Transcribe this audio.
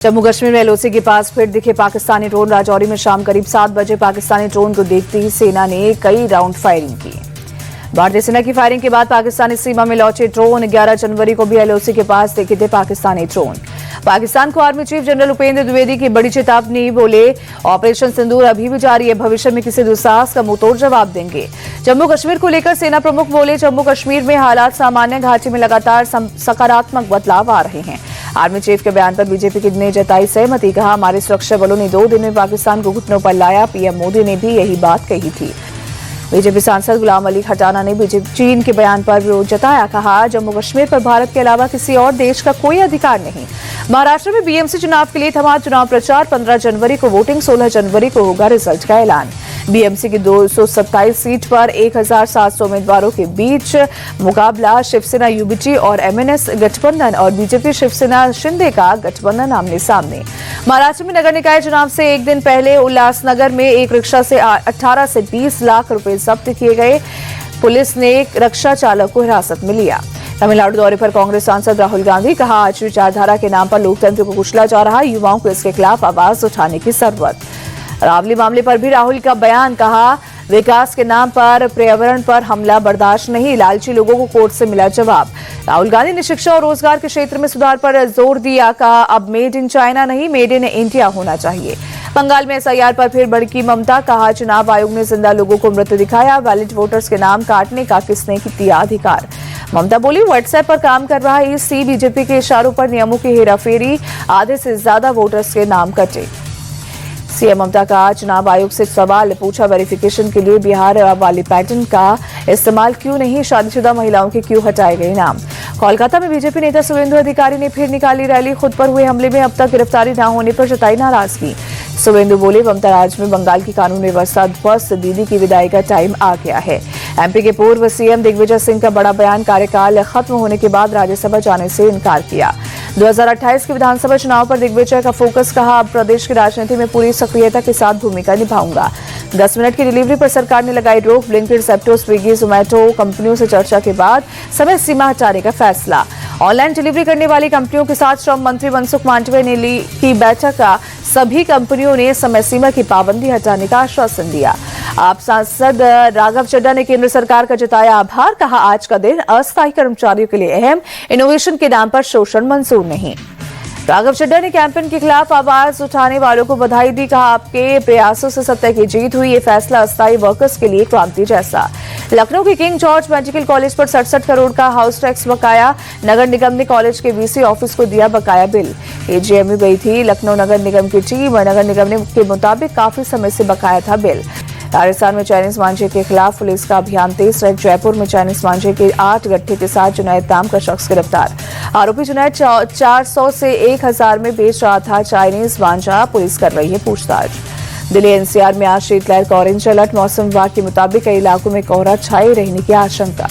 जम्मू कश्मीर में एलओसी के पास फिर दिखे पाकिस्तानी ड्रोन। राजौरी में शाम करीब 7 बजे पाकिस्तानी ड्रोन को देखते ही सेना ने कई राउंड फायरिंग की। भारतीय सेना की फायरिंग के बाद पाकिस्तानी सीमा में लौटे ड्रोन। 11 जनवरी को भी एलओसी के पास देखे थे पाकिस्तानी ड्रोन। पाकिस्तान को army chief general Upendra Dwivedi की बड़ी चेतावनी। बोले, ऑपरेशन सिंदूर अभी भी जारी है, भविष्य में किसी दुस्साहस का मुंहतोड़ जवाब देंगे। जम्मू कश्मीर को लेकर सेना प्रमुख बोले, जम्मू कश्मीर में हालात सामान्य, घाटी में लगातार सकारात्मक बदलाव आ रहे हैं। आर्मी चीफ के बयान पर बीजेपी ने जताई सहमति। कहा, हमारे सुरक्षा बलों ने 2 दिन में पाकिस्तान को घुटनों पर लाया। पीएम मोदी ने भी यही बात कही थी। बीजेपी सांसद गुलाम अली खटाना ने चीन के बयान पर विरोध जताया। कहा, जम्मू कश्मीर पर भारत के अलावा किसी और देश का कोई अधिकार नहीं। महाराष्ट्र में बीएमसी चुनाव के लिए थमा चुनाव प्रचार। 15 जनवरी को वोटिंग, 16 जनवरी को होगा रिजल्ट का ऐलान। बीएमसी की 227 सीट पर 1700 उम्मीदवारों के बीच मुकाबला। शिवसेना यूबीटी और एमएनएस गठबंधन और बीजेपी शिवसेना शिंदे का गठबंधन आमने सामने। महाराष्ट्र में नगर निकाय चुनाव से एक दिन पहले उल्लासनगर में एक रिक्शा से 18 से 20 लाख रुपए जब्त किए गए। पुलिस ने एक रिक्शा चालक को हिरासत में लिया। तमिलनाडु दौरे पर कांग्रेस सांसद राहुल गांधी। कहा, आज विचारधारा के नाम पर लोकतंत्र को कुचला जा रहा है, युवाओं को इसके खिलाफ आवाज उठाने की जरूरत। रावली मामले पर भी राहुल का बयान। कहा, विकास के नाम पर पर्यावरण पर हमला बर्दाश्त नहीं, लालची लोगों को कोर्ट से मिला जवाब। राहुल गांधी ने शिक्षा और रोजगार के क्षेत्र में सुधार पर जोर दिया। कहा, अब मेड इन चाइना नहीं, मेड इन इंडिया होना चाहिए। बंगाल में एसआईआर पर फिर भड़की ममता। कहा, चुनाव आयोग ने जिंदा लोगों को मृत दिखाया, वैलिड वोटर्स के नाम काटने का किसने दिया अधिकार। ममता बोली, व्हाट्सएप पर काम कर रहा है ईसी, बीजेपी के इशारों पर नियमों की हेराफेरी, आधे से ज्यादा वोटर्स के नाम कटे। सीएम ममता का चुनाव आयोग से सवाल पूछा, वेरिफिकेशन के लिए बिहार वाले पैटर्न का इस्तेमाल क्यों नहीं, शादीशुदा महिलाओं के क्यों हटाए गए नाम। कोलकाता में बीजेपी नेता शुवेंदु अधिकारी ने फिर निकाली रैली। खुद पर हुए हमले में अब तक गिरफ्तारी न होने पर जताई नाराजगी। शुवेंदु बोले, ममता राज में बंगाल की कानून व्यवस्था ध्वस्त, दीदी की विदाई का टाइम आ गया है। एमपी के पूर्व सीएम दिग्विजय सिंह का बड़ा बयान। कार्यकाल खत्म होने के बाद राज्यसभा जाने से इनकार किया। 2028 के विधानसभा चुनाव पर दिग्विजय का फोकस। कहा, अब प्रदेश की राजनीति में पूरी सक्रियता के साथ भूमिका निभाऊंगा। 10 मिनट की डिलीवरी पर सरकार ने लगाई रोक। ब्लिंकिट, ज़ेप्टो, स्विगी, जोमेटो कंपनियों से चर्चा के बाद समय सीमा हटाने का फैसला। ऑनलाइन डिलीवरी करने वाली कंपनियों के साथ श्रम मंत्री मनसुख मांडविया ने ली की बैठक का। सभी कंपनियों ने समय सीमा की पाबंदी हटाने का आश्वासन दिया। आप सांसद राघव चड्ढा ने केंद्र सरकार का जताया आभार। कहा, आज का दिन अस्थायी कर्मचारियों के लिए अहम, इनोवेशन के नाम पर शोषण मंजूर नहीं। राघव चड्ढा ने कैंपेन के खिलाफ आवाज उठाने वालों को बधाई दी। कहा, आपके प्रयासों से सत्ता की जीत हुई, ये फैसला अस्थायी वर्कर्स के लिए क्रांति जैसा। लखनऊ के किंग जॉर्ज मेडिकल कॉलेज पर 67 करोड़ का हाउस टैक्स बकाया। नगर निगम ने कॉलेज के वीसी ऑफिस को दिया बकाया बिल। एजीएम में गई थी लखनऊ नगर निगम की टीम। नगर निगम के मुताबिक काफी समय से बकाया था बिल। राजस्थान में चाइनीज मांझे के खिलाफ पुलिस का अभियान तेज। जयपुर में चाइनीज मांझे के 8 गट्ठे के साथ जुनैद नाम का शख्स गिरफ्तार। आरोपी जुनैद 400 से 1000 में बेच रहा था चाइनीज मांझा। पुलिस कर रही है पूछताछ। दिल्ली एनसीआर में आज शीतलहर का ऑरेंज अलर्ट। मौसम विभाग के मुताबिक कई इलाकों में कोहरा छाए रहने की आशंका।